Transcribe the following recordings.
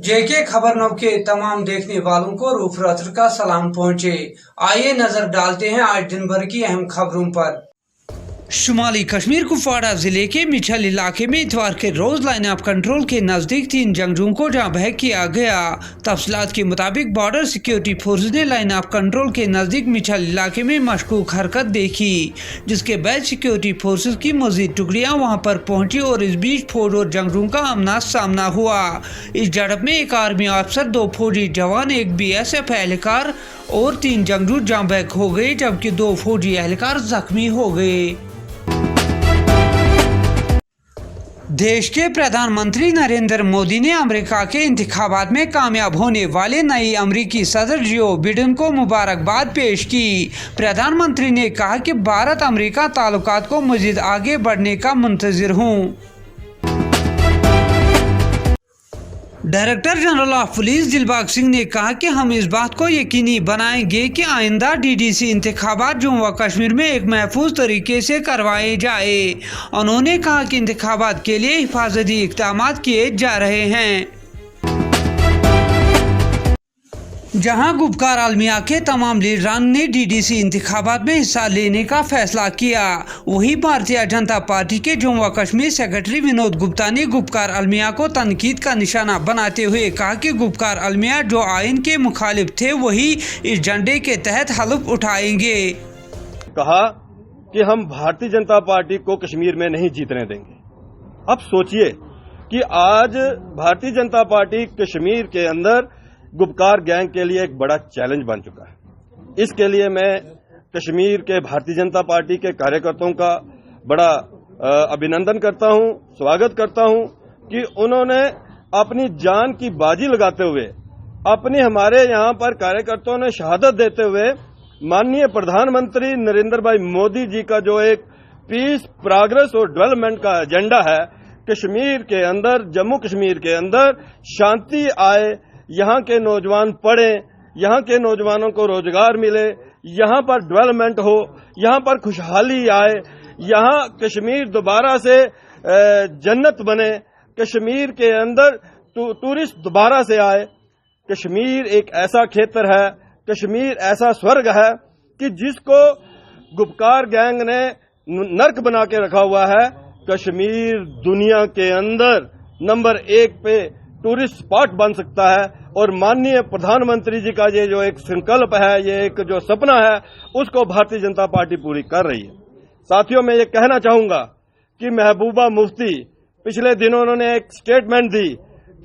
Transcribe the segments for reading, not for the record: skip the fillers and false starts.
जेके खबर नव के तमाम देखने वालों को रूफ रात्र का सलाम पहुंचे। आइए नजर डालते हैं आज दिन भर की अहम खबरों पर। शुमाली कश्मीर कुपवाड़ा जिले के मिठल इलाके में इतवार के रोज लाइन ऑफ कंट्रोल के नजदीक 3 जंगजुओं को जहां बहक किया गया। तफसीलात के मुताबिक बॉर्डर सिक्योरिटी फोर्स ने लाइन ऑफ कंट्रोल के नजदीक मिठल इलाके में मशकूक हरकत देखी, जिसके बाद सिक्योरिटी फोर्सेस की मजीद टुकड़ियां वहां पर पहुंची और इस बीच फौज और जंगजुओं का आमना सामना हुआ। इस झड़प में एक आर्मी अफसर, 2 फौजी जवान, एक BSF एहलकार और 3 जंगजू जहां बहक हो गए, जबकि 2 फौजी एहलकार जख्मी हो गए। देश के प्रधानमंत्री नरेंद्र मोदी ने अमेरिका के इंतखाबात में कामयाब होने वाले नए अमेरिकी सदर जो बिडेन को मुबारकबाद पेश की। प्रधानमंत्री ने कहा कि भारत अमेरिका ताल्लुकात को मजीद आगे बढ़ने का मुंतजिर हूँ। Director general of police Dilbagh Singh ने कहा कि हम इस बात को यकीनी बनाएंगे कि आइंदा DDC इंतखाबात जम्मू व कश्मीर में एक महफूज तरीके से करवाए जाए। उन्होंने कहा कि इंतखाबात के लिए हिफाजती इक़दाम किए जा रहे हैं। जहां गुपकार अलमिया के तमाम लीडरान ने DDC इंतखाबात में हिस्सा लेने का फैसला किया, वहीं भारतीय जनता पार्टी के जम्मू व कश्मीर सेक्रेटरी विनोद गुप्ता ने गुपकार अलमिया को तनकीद का निशाना बनाते हुए कहा कि गुपकार अलमिया जो आइन के मुखालिफ थे वही इस झंडे के तहत हलफ उठाएंगे। कहा कि हम भारतीय जनता पार्टी को कश्मीर में नहीं जीतने देंगे। अब सोचिए कि आज भारतीय जनता पार्टी कश्मीर के अंदर गुपकार गैंग के लिए एक बड़ा चैलेंज बन चुका है। इसके लिए मैं कश्मीर के भारतीय जनता पार्टी के कार्यकर्ताओं का बड़ा अभिनंदन करता हूं, स्वागत करता हूं कि उन्होंने अपनी जान की बाजी लगाते हुए, अपने हमारे यहां पर कार्यकर्ताओं ने शहादत देते हुए माननीय प्रधानमंत्री नरेंद्र भाई मोदी जी का जो एक पीस, प्रोग्रेस और डेवलपमेंट का एजेंडा है, कश्मीर के अंदर, जम्मू कश्मीर के अंदर शांति आए, यहाँ के नौजवान पढ़ें, यहाँ के नौजवानों को रोजगार मिले, यहाँ पर डेवलपमेंट हो, यहाँ पर खुशहाली आए, यहाँ कश्मीर दोबारा से जन्नत बने, कश्मीर के अंदर टूरिस्ट दोबारा से आए। कश्मीर एक ऐसा क्षेत्र है, कश्मीर ऐसा स्वर्ग है कि जिसको गुपकार गैंग ने नर्क बना के रखा हुआ है। कश्मीर दुनिया के अंदर नंबर 1 पे टूरिस्ट स्पॉट बन सकता है और माननीय प्रधानमंत्री जी का ये जो एक संकल्प है, ये एक जो सपना है, उसको भारतीय जनता पार्टी पूरी कर रही है। साथियों, मैं ये कहना चाहूंगा कि महबूबा मुफ्ती पिछले दिनों उन्होंने एक स्टेटमेंट दी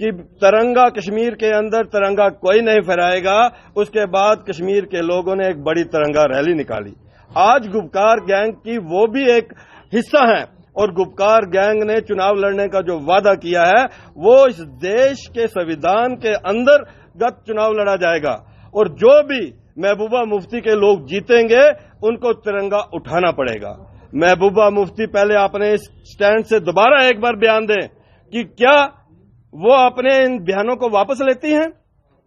कि तिरंगा कश्मीर के अंदर तिरंगा कोई नहीं फहराएगा। उसके बाद कश्मीर के लोगों ने एक बड़ी तिरंगा रैली निकाली। आज गुपकार गैंग की वो भी एक हिस्सा है और गुपकार गैंग ने चुनाव लड़ने का जो वादा किया है वो इस देश के संविधान के अंतर्गत चुनाव लड़ा जाएगा और जो भी महबूबा मुफ्ती के लोग जीतेंगे उनको तिरंगा उठाना पड़ेगा। महबूबा मुफ्ती पहले अपने इस स्टैंड से दोबारा एक बार बयान दें कि क्या वो अपने इन बयानों को वापस लेती हैं,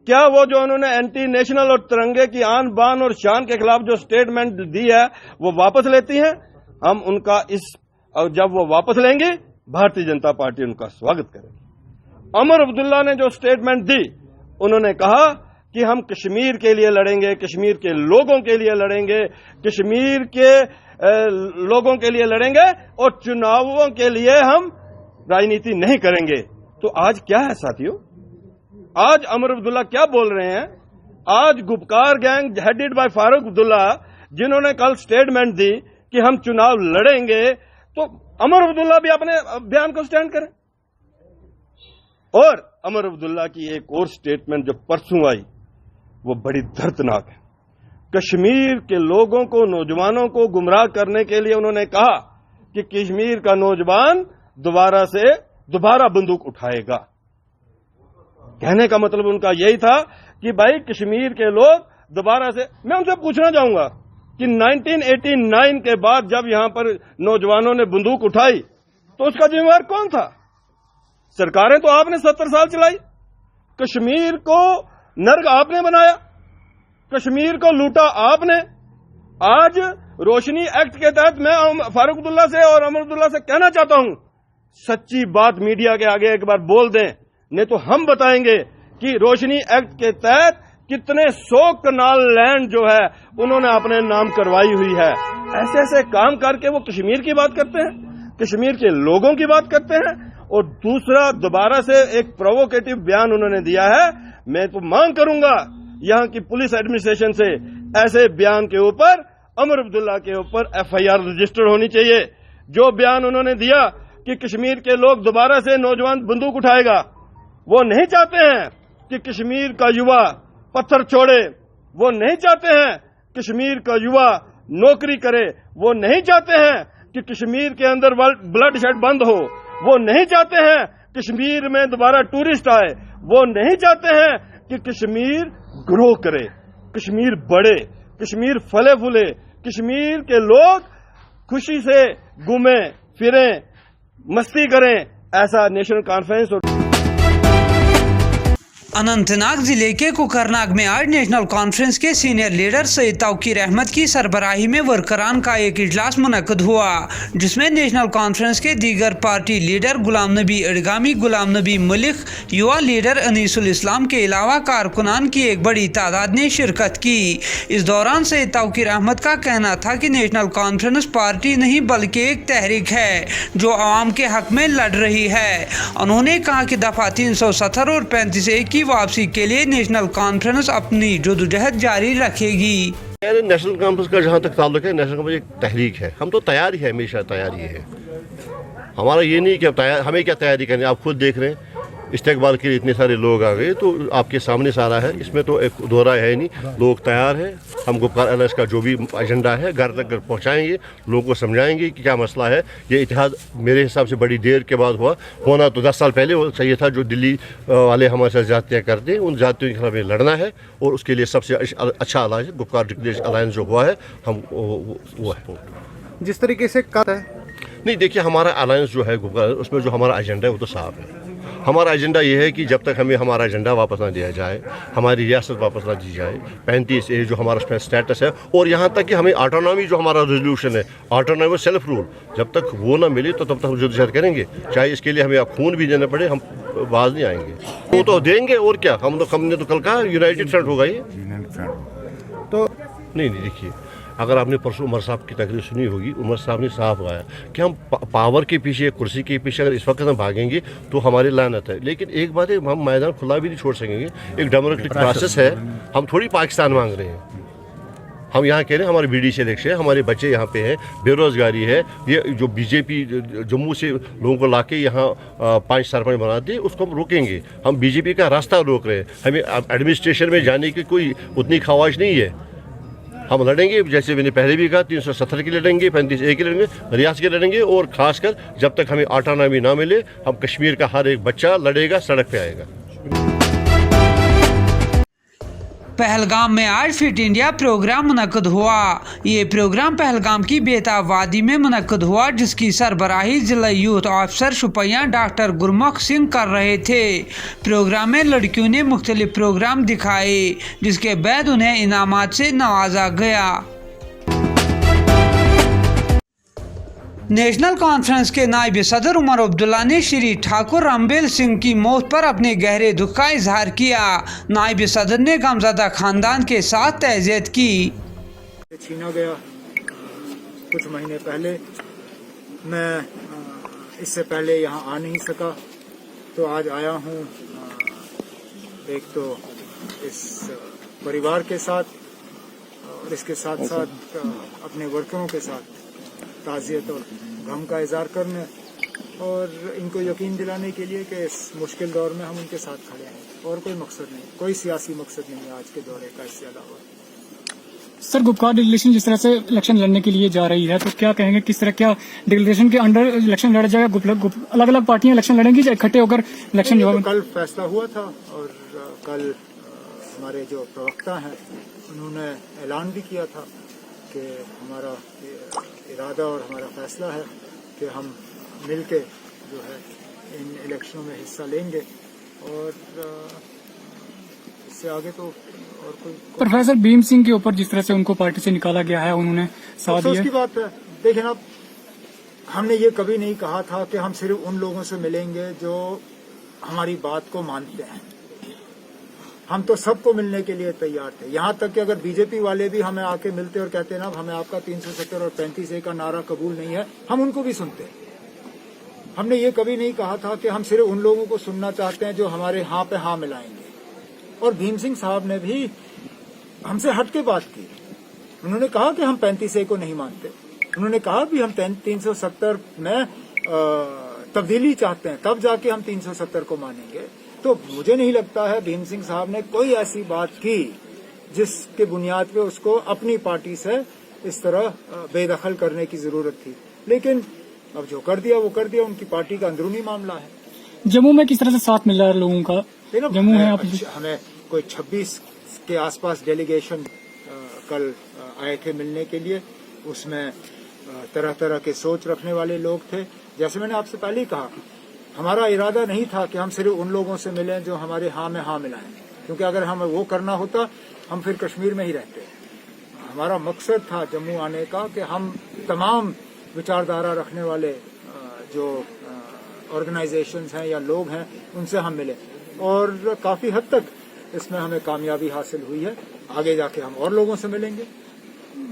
क्या वो जो उन्होंने एंटी नेशनल और तिरंगे की आन बान और शान के खिलाफ जो स्टेटमेंट दी है वो वापस लेती हैं। हम उनका और जब वो वापस लेंगे भारतीय जनता पार्टी उनका स्वागत करेगी। अमर अब्दुल्ला ने जो स्टेटमेंट दी, उन्होंने कहा कि हम कश्मीर के लिए लड़ेंगे, कश्मीर के लोगों के लिए लड़ेंगे, कश्मीर के लोगों के लिए लड़ेंगे और चुनावों के लिए हम राजनीति नहीं करेंगे। तो आज क्या है साथियों, आज अमर अब्दुल्ला क्या बोल रहे हैं? आज Gupkar gang headed by Farooq Abdullah जिन्होंने कल स्टेटमेंट दी कि हम चुनाव लड़ेंगे, तो अमर अब्दुल्ला भी अपने बयान को स्टैंड करें। और अमर अब्दुल्ला की एक और स्टेटमेंट जो परसों आई वो बड़ी दर्दनाक है। कश्मीर के लोगों को, नौजवानों को गुमराह करने के लिए उन्होंने कहा कि कश्मीर का नौजवान दोबारा बंदूक उठाएगा। कहने का मतलब उनका यही था कि भाई कश्मीर के लोग दोबारा से। मैं उनसे पूछना चाहूंगा कि 1989 के बाद जब यहां पर नौजवानों ने बंदूक उठाई तो उसका जिम्मेवार कौन था? सरकारें तो आपने 70 साल चलाई, कश्मीर को नर्क आपने बनाया, कश्मीर को लूटा आपने। आज रोशनी एक्ट के तहत मैं फारूक अब्दुल्ला से और अमर अब्दुल्ला से कहना चाहता हूं, सच्ची बात मीडिया के आगे एक बार बोल दें, नहीं तो हम बताएंगे कि रोशनी एक्ट के तहत कितने 100 कनाल लैंड जो है उन्होंने अपने नाम करवाई हुई है। ऐसे ऐसे काम करके वो कश्मीर की बात करते हैं, कश्मीर के लोगों की बात करते हैं। और दूसरा दोबारा से एक प्रोवोकेटिव बयान उन्होंने दिया है। मैं तो मांग करूंगा यहां की पुलिस एडमिनिस्ट्रेशन से ऐसे बयान के ऊपर अमर अब्दुल्ला के ऊपर FIR रजिस्टर्ड होनी चाहिए। जो बयान उन्होंने दिया कि कश्मीर के लोग दोबारा से नौजवान बंदूक उठाएगा, वो नहीं चाहते हैं कि कश्मीर का युवा पत्थर छोड़े, वो नहीं चाहते हैं कश्मीर का युवा नौकरी करे, वो नहीं चाहते हैं कि कश्मीर के अंदर ब्लड शेड बंद हो, वो नहीं चाहते हैं कश्मीर में दोबारा टूरिस्ट आए, वो नहीं चाहते हैं कि कश्मीर ग्रो करे, कश्मीर बढ़े, कश्मीर फले फूले, कश्मीर के लोग खुशी से घूमें फिरें, मस्ती करें। ऐसा नेशनल कॉन्फ्रेंस और अनंतनाग जिले के कुकरनाग में आज नेशनल कॉन्फ्रेंस के सीनियर लीडर सईद तौकीर अहमद की सरबराही में वर्करान का एक इजलास मुनक्कद हुआ, जिसमें नेशनल कॉन्फ्रेंस के दीगर पार्टी लीडर गुलाम नबी अडगामी, गुलाम नबी मलिक, युवा लीडर अनीसुल इस्लाम के अलावा कारकुनान की एक बड़ी तादाद ने शिरकत की। इस दौरान सईद तौकीर अहमद का कहना था कि नेशनल कॉन्फ्रेंस पार्टी नहीं बल्कि एक तहरीक है जो आवाम के हक में लड़ रही है। उन्होंने कहा कि दफा 370 और 35A की वापसी के लिए नेशनल कॉन्फ्रेंस अपनी जदोजहद जारी रखेगी। नेशनल कॉन्फ्रेंस का जहाँ तक ताल्लुक है, नेशनल कॉन्फ्रेंस एक तहरीक है। हम तो तैयार ही है, हमेशा तैयार ही है। हमारा ये नहीं कि अब तैयार, हमें क्या तैयारी करनी। आप खुद देख रहे हैं इस्तेकबाल के लिए इतने सारे लोग आ गए, तो आपके सामने सारा है, इसमें तो एक दोहरा है नहीं। लोग तैयार हैं, हम गुप्कार अलायंस का जो भी एजेंडा है घर तक पहुँचाएंगे, लोगों को समझाएंगे कि क्या मसला है। ये इतिहाद मेरे हिसाब से बड़ी देर के बाद हुआ, होना तो 10 साल पहले चाहिए था। जो दिल्ली वाले हमारे साथ ज्यादतियाँ करते हैं, उन ज्यादतियों के खिलाफ लड़ना है, और उसके लिए सबसे अच्छा अलायंस गुप्कार अलायंस जो हुआ है, हम वो है। जिस तरीके से कहा है नहीं, देखिए हमारा अलायंस जो है गुप्कार, उसमें जो हमारा एजेंडा है वो तो साफ है। हमारा एजेंडा ये है कि जब तक हमें हमारा एजेंडा वापस ना दिया जाए, हमारी रियासत वापस ना दी जाए, 35A जो हमारा स्टेटस है, और यहाँ तक कि हमें ऑटोनॉमी जो हमारा रेजोल्यूशन है, ऑटोनॉमी सेल्फ रूल, जब तक वो ना मिले तो तब तक हम जदोजहद करेंगे। चाहे इसके लिए हमें खून भी देना पड़े, हम बाज नहीं आएंगे। वो तो देंगे, और क्या। हमने तो कल कहा यूनाइटेड फ्रंट होगा ये। तो नहीं देखिए, अगर आपने परसों उमर साहब की तकरीर सुनी होगी, उमर साहब ने साफ कहा कि हम पावर के पीछे, कुर्सी के पीछे अगर इस वक्त हम भागेंगे तो हमारी लानत है। लेकिन एक बात है, हम मैदान खुला भी नहीं छोड़ सकेंगे। एक डेमोक्रेटिक प्रोसेस है, हम थोड़ी पाकिस्तान मांग रहे हैं। हम यहाँ कह रहे हैं हमारे BDC इलेक्शन है, हमारे बच्चे यहाँ पे हैं, बेरोजगारी है। ये जो BJP जम्मू से लोगों को लाके यहाँ 5 सरपंच बनाते हैं, उसको हम रोकेंगे। हम BJP का रास्ता रोक रहे हैं। हमें एडमिनिस्ट्रेशन में जाने की कोई उतनी ख्वाहिश नहीं है। हम लड़ेंगे, जैसे मैंने पहले भी कहा, 370 की लड़ेंगे, 35A की लड़ेंगे, रियासत के लड़ेंगे, और खासकर जब तक हमें ऑटोनॉमी ना मिले, हम कश्मीर का हर एक बच्चा लड़ेगा, सड़क पे आएगा। पहलगाम में आज फिट इंडिया प्रोग्राम मुनक्कद हुआ। ये प्रोग्राम पहलगाम की बेताब वादी में मुनक्कद हुआ, जिसकी सरबराही जिला यूथ ऑफिसर शुपियां डॉक्टर गुरमुख सिंह कर रहे थे। प्रोग्राम में लड़कियों ने मुख्तलिफ प्रोग्राम दिखाए, जिसके बाद उन्हें इनामात से नवाजा गया। नेशनल कॉन्फ्रेंस के नायब सदर उमर अब्दुल्ला ने श्री ठाकुर रामबेल सिंह की मौत पर अपने गहरे दुख का इजहार किया। नायब सदर ने गमज़दा खानदान के साथ तहज़ीयत की। छीना गया कुछ महीने पहले, मैं इससे पहले यहाँ आ नहीं सका, तो आज आया हूँ। एक तो इस परिवार के साथ और इसके साथ साथ अपने वर्करों के साथ ताज़ियत और गम का इज़हार करने, और इनको यकीन दिलाने के लिए कि इस मुश्किल दौर में हम उनके साथ खड़े हैं। और कोई मकसद नहीं, कोई सियासी मकसद नहीं है आज के दौरे का इससे अलावा। सर, गुप्कार डिक्लेरेशन जिस तरह से इलेक्शन लड़ने के लिए जा रही है, तो क्या कहेंगे, किस तरह, क्या डिक्लेरेशन के अंडर इलेक्शन लड़ा जाएगा? अलग अलग पार्टियां इलेक्शन लड़ेंगी या इकट्ठे होकर इलेक्शन जो तो कल फैसला हुआ था, और कल हमारे जो प्रवक्ता हैं उन्होंने ऐलान भी किया था कि हमारा इरादा और हमारा फैसला है कि हम मिलके जो है इन इलेक्शनों में हिस्सा लेंगे, और इससे आगे तो और कोई। प्रोफेसर भीम सिंह के ऊपर जिस तरह से उनको पार्टी से निकाला गया है, उन्होंने साथ दिया। की बात है। देखिए ना, हमने ये कभी नहीं कहा था कि हम सिर्फ उन लोगों से मिलेंगे जो हमारी बात को मानते हैं। हम तो सबको मिलने के लिए तैयार थे। यहाँ तक कि अगर बीजेपी वाले भी हमें आके मिलते और कहते ना हमें आपका 370 और 35A का नारा कबूल नहीं है, हम उनको भी सुनते। हमने ये कभी नहीं कहा था कि हम सिर्फ उन लोगों को सुनना चाहते हैं जो हमारे हाँ पे हाँ मिलाएंगे। और भीम सिंह साहब ने भी हमसे हट के बात की। उन्होंने कहा कि हम 35A को नहीं मानते। उन्होंने कहा भी हम 370 में तब्दीली चाहते हैं, तब जाके हम 370 को मानेंगे। तो मुझे नहीं लगता है भीम सिंह साहब ने कोई ऐसी बात की जिसके बुनियाद पे उसको अपनी पार्टी से इस तरह बेदखल करने की जरूरत थी। लेकिन अब जो कर दिया वो कर दिया, उनकी पार्टी का अंदरूनी मामला है। जम्मू में किस तरह से साथ मिल रहा है लोगों का? जम्मू है आप हमें कोई 26 के आसपास डेलीगेशन कल आए थे मिलने के लिए। उसमें तरह तरह के सोच रखने वाले लोग थे। जैसे मैंने आपसे पहले ही कहा, हमारा इरादा नहीं था कि हम सिर्फ उन लोगों से मिलें जो हमारे हाँ में हाँ मिलाएं, क्योंकि अगर हमें वो करना होता हम फिर कश्मीर में ही रहते। हमारा मकसद था जम्मू आने का कि हम तमाम विचारधारा रखने वाले जो ऑर्गेनाइजेशंस हैं या लोग हैं उनसे हम मिले, और काफी हद तक इसमें हमें कामयाबी हासिल हुई है। आगे जाके हम और लोगों से मिलेंगे।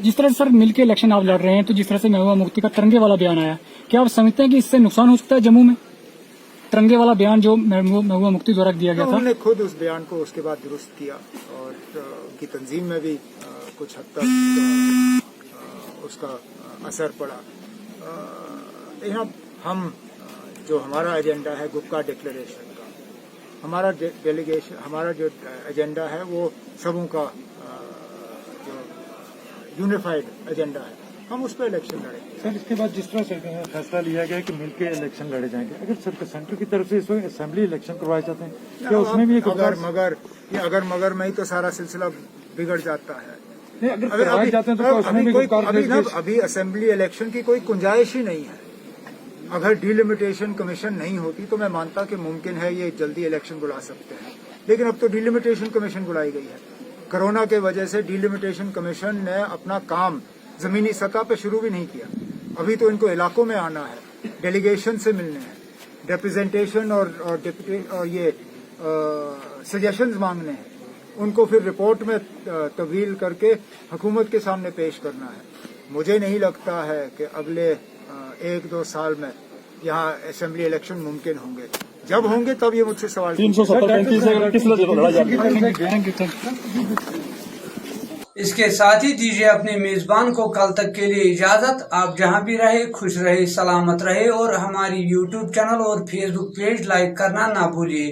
जिस तरह सर मिलके इलेक्शन आप लड़ रहे हैं, तो जिस तरह से महबूबा मुफ्ती का तिरंगे वाला बयान आया, क्या आप समझते हैं कि इससे नुकसान हो सकता है जम्मू में? तिरंगे वाला बयान जो महबूबा मुफ्ती द्वारा दिया गया था, उन्होंने खुद उस बयान को उसके बाद दुरुस्त किया और उनकी तंजीम में भी कुछ हद तक उसका असर पड़ा। हम जो हमारा एजेंडा है गुप्का डिक्लेरेशन का, हमारा डेलीगेशन, हमारा जो एजेंडा है वो सबों का जो यूनिफाइड एजेंडा है, हम उस पर इलेक्शन लड़ेंगे। सर, इसके बाद जिस तरह से फैसला लिया गया कि मिलकर इलेक्शन लड़े जाएंगे, अगर सेंटर की तरफ से इस वक्त असेंबली इलेक्शन करवाए जाते हैं, क्या उसमें भी अगर मगर में ही तो सारा सिलसिला बिगड़ जाता है। नहीं, अगर करवाए जाते हैं तो उसमें भी अभी असेंबली इलेक्शन की कोई गुंजाइश ही नहीं है। अगर डिलिमिटेशन कमीशन नहीं होती तो मैं मानता कि मुमकिन है ये जल्दी इलेक्शन बुला सकते हैं, लेकिन अब तो डिलिमिटेशन कमीशन बुलाई गई है। कोरोना के वजह से डिलिमिटेशन कमीशन ने अपना काम जमीनी सतह पे शुरू भी नहीं किया। अभी तो इनको इलाकों में आना है, डेलीगेशन से मिलने हैं, रिप्रेजेंटेशन और ये सजेशंस मांगने हैं, उनको फिर रिपोर्ट में तब्दील करके हुकूमत के सामने पेश करना है। मुझे नहीं लगता है कि अगले 1-2 साल में यहाँ असेंबली इलेक्शन मुमकिन होंगे। जब होंगे तब ये मुझसे सवाल इसके साथ ही दीजिए अपने मेजबान को कल तक के लिए इजाजत। आप जहां भी रहे खुश रहे, सलामत रहे और हमारी YouTube चैनल और Facebook पेज लाइक करना ना भूलिए।